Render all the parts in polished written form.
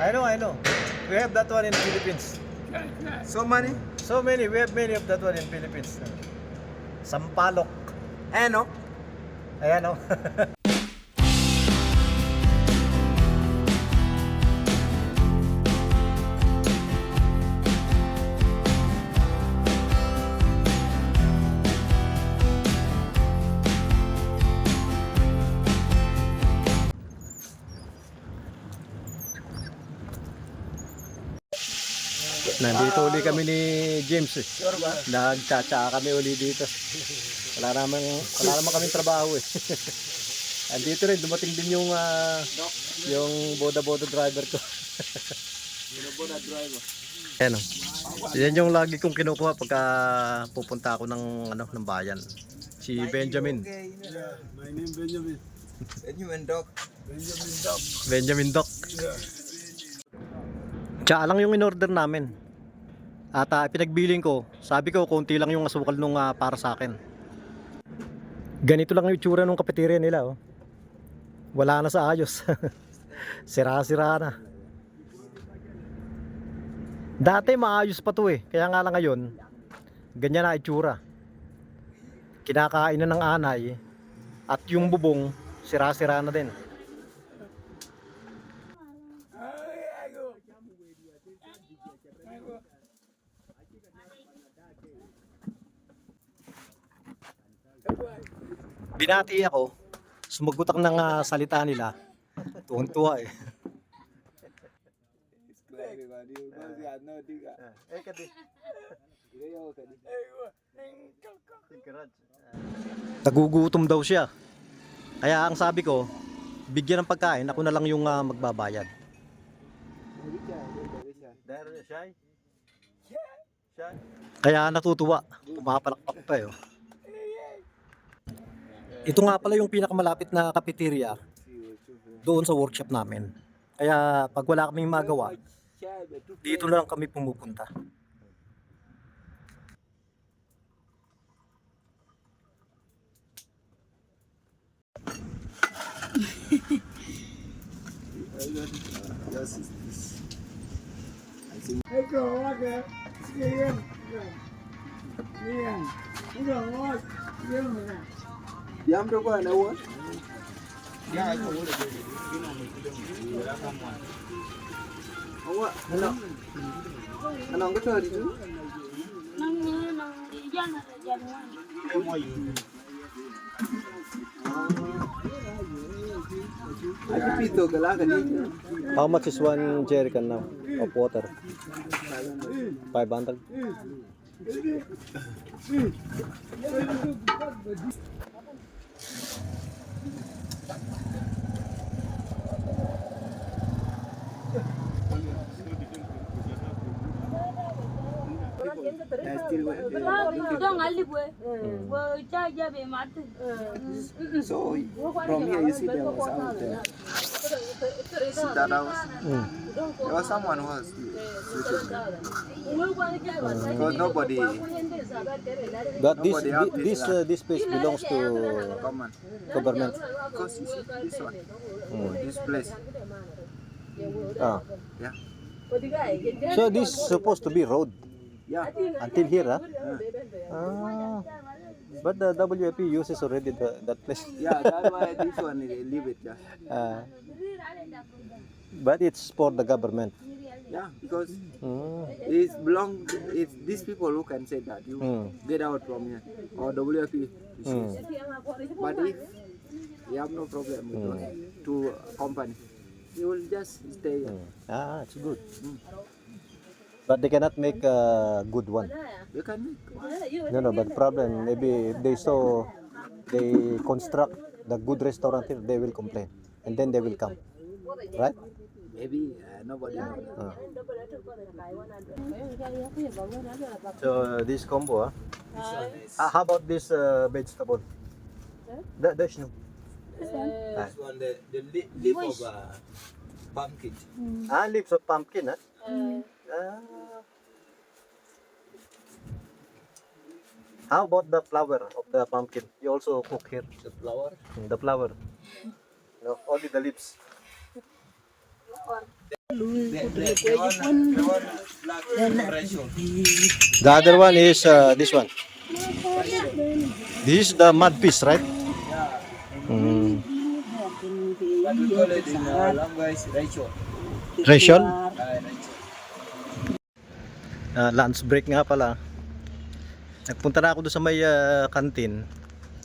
I know. We have that one in Philippines. So many? So many, we have many of that one in Philippines. Sampalok. Ano? Ayan o. Nandito uli kami ni James eh. Nagtsatsa kami uli dito. Wala naman kaming trabaho eh. Andito rin, dumating din yung boda-boda driver ko. Boda driver. Ayan o. Yan yung lagi kong kinukuha pagka pupunta ako ng bayan. Si Benjamin. Yeah, my name Benjamin. Benjamin Doc. Benjamin Doc. Benjamin Doc. Yeah. Tsa lang yung in-order namin. At pinagbiling ko, sabi ko konti lang yung asukal nung para sa akin. Ganito lang yung itsura ng cafeteria nila oh. Wala na sa ayos. Sira-sira na. Dati maayos pa to eh. Kaya nga lang ngayon, ganyan na itsura. Kinakain na ng anay at yung bubong sira-sira na din. Binati ako, sumagot ako ng salita nila. Tuwang-tuwa eh. Nagugutom daw siya. Kaya ang sabi ko, bigyan ng pagkain, ako na lang yung magbabayad. Kaya natutuwa, pumapalakpak pa eh. Ito nga pala yung pinakamalapit na cafeteria doon sa workshop namin. Kaya pag wala kaming magawa, dito na lang kami pumupunta. Yam đâu có đâu á. Không ạ. Anh không có chơi đi chứ. Aku pito ka lang kanina. How much is one jerrycan now of water? 500. So from here you see there was out there. See that house? There was someone who was sleeping there. Because nobody But Nobody out this this place belongs to common. government. Because you see this one. This place. Ah. Yeah. So this is supposed to be road Yeah. until here, ah? Ah. But the WFP uses already that place. Yeah, that's why this one they leave it. Yeah. Ah. But it's for the government. Yeah, because Mm. it's these people who can say that you get out from here or WFP issues. But if you have no problem with those two company, you will just stay here. Ah, it's good. But they cannot make a good one. You can make No, but the problem maybe if they construct the good restaurant here, they will complain, and then they will come, right? maybe nobody knows. So this combo, how about this vegetable? There's no. This one the leaf of pumpkin. Leaves of pumpkin, ah. How about the flower of the pumpkin? You also cook here. The flower. The flower. No, only the leaves. The other one is this one. This is the mud fish, right? Mm. What we call it in language, raicho. Ration? Raicho. Lunch break nga pala. Nagpunta na ako doon sa may kantin.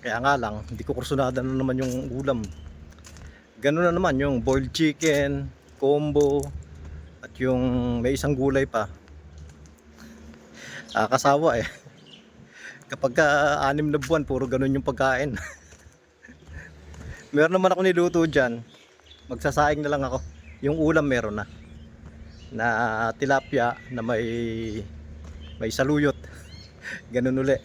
Kaya nga lang, hindi ko kursunada na naman yung ulam. Ganun na naman yung boiled chicken, combo, at yung may isang gulay pa. Kasawa eh. Kapag 6 na buwan, puro ganun yung pagkain. Meron naman ako niluto dyan. Magsasaing na lang ako. Yung ulam meron na. Na tilapia na may saluyot. Ganun uli.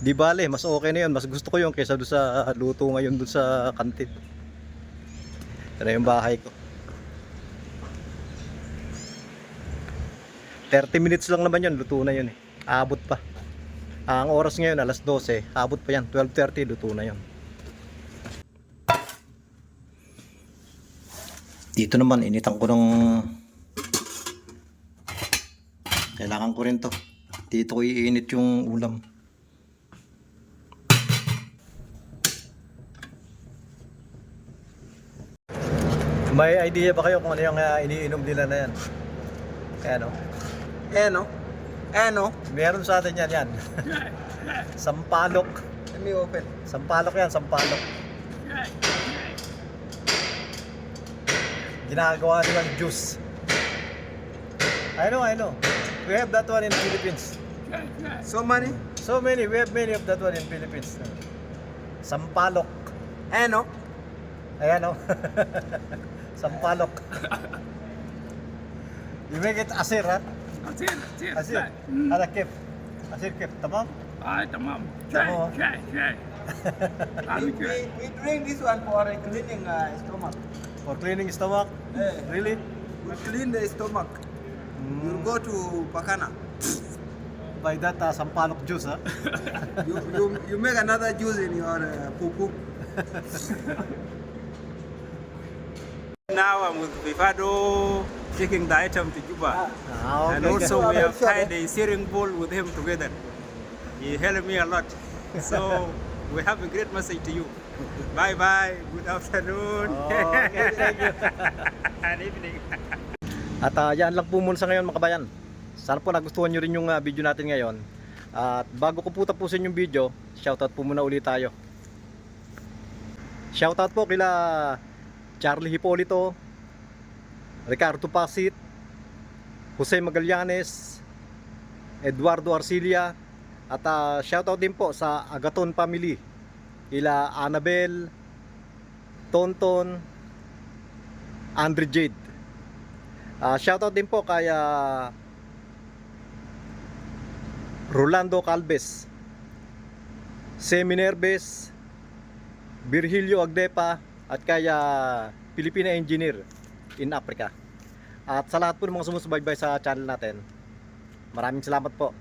Di bale, mas okay na yun. Mas gusto ko yun kaysa doon sa luto ngayon doon sa kantin. Ito na yung bahay ko. 30 minutes lang naman yun, luto na yun eh. Abot pa. Ang oras ngayon, alas 12. Abot pa yan, 12:30, luto na yun. Dito naman, initan ko ng... Kailangan ko rin to. Dito ko iinit yung ulam. May idea ba kayo kung ano yung iniinom nila na yan? Ayan o. Eno? Eno? Meron sa atin yan. Sampalok. Let me open. Sampalok yan, sampalok. Ginagawa nilang juice. I know. We have that one in Philippines. So many? So many, we have many of that one in Philippines. Sampalok. Eno? Ayan o. Sampalok. You make it asir, ha? Asir. Ada kip. Asir kip, tamam? تمام Tamam. شاي We drink this one for cleaning stomach. For cleaning stomach? Really? We clean the stomach. We'll go to Pakana. By that, sampalok juice, ha? You make another juice in your poo-poo. Now I'm with Vivado taking the item to Juba. Okay. And also we have tied a steering bowl with him together. He helped me a lot. So we have a great message to you. Bye bye. Good afternoon. Okay, thank you. Good evening. At yan lang po muna sa ngayon mga kabayan. Sana po nagustuhan nyo rin yung video natin ngayon. At bago ko po tapusin yung video, shoutout po muna ulit tayo. Shoutout po kila Charlie Hipolito, Ricardo Pasit, Jose Magallanes, Eduardo Arcilia, at shoutout din po sa Agaton family, ila Annabel, Tonton, Andre Jade. Shoutout din po kay Rolando Calves, Semi Nerves, Virgilio Agdepa, at kaya Filipina Engineer in Africa. At sa lahat po ng mga sumusubaybay sa channel natin, maraming salamat po.